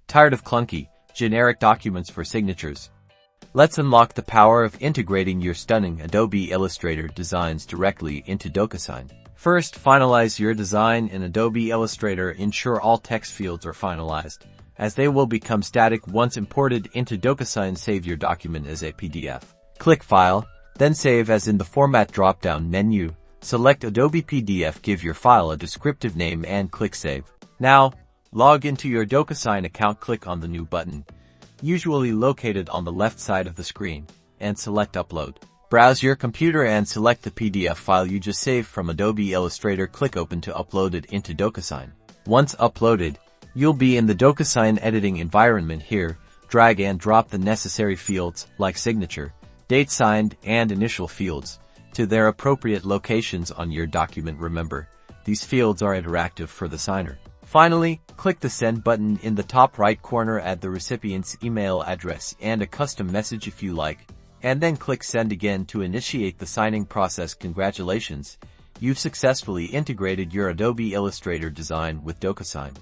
Tired of clunky, generic documents for signatures? Let's unlock the power of integrating your stunning Adobe Illustrator designs directly into Docusign. First, finalize your design in Adobe Illustrator. Ensure all text fields are finalized, as they will become static once imported into Docusign. Save your document as a PDF. Click File, then Save as in the Format drop-down menu. Select Adobe PDF, give your file a descriptive name and click Save. Now, log into your Docusign account. Click on the New button, usually located on the left side of the screen, and select Upload. Browse your computer and select the PDF file you just saved from Adobe Illustrator. Click Open to upload it into Docusign. Once uploaded, you'll be in the Docusign editing environment. Here, drag and drop the necessary fields like signature, date signed, and initial fields to their appropriate locations on your document. Remember, these fields are interactive for the signer. Finally, click the Send button in the top right corner. Add the recipient's email address and a custom message if you like, and then click Send again to initiate the signing process. Congratulations, you've successfully integrated your Adobe Illustrator design with Docusign.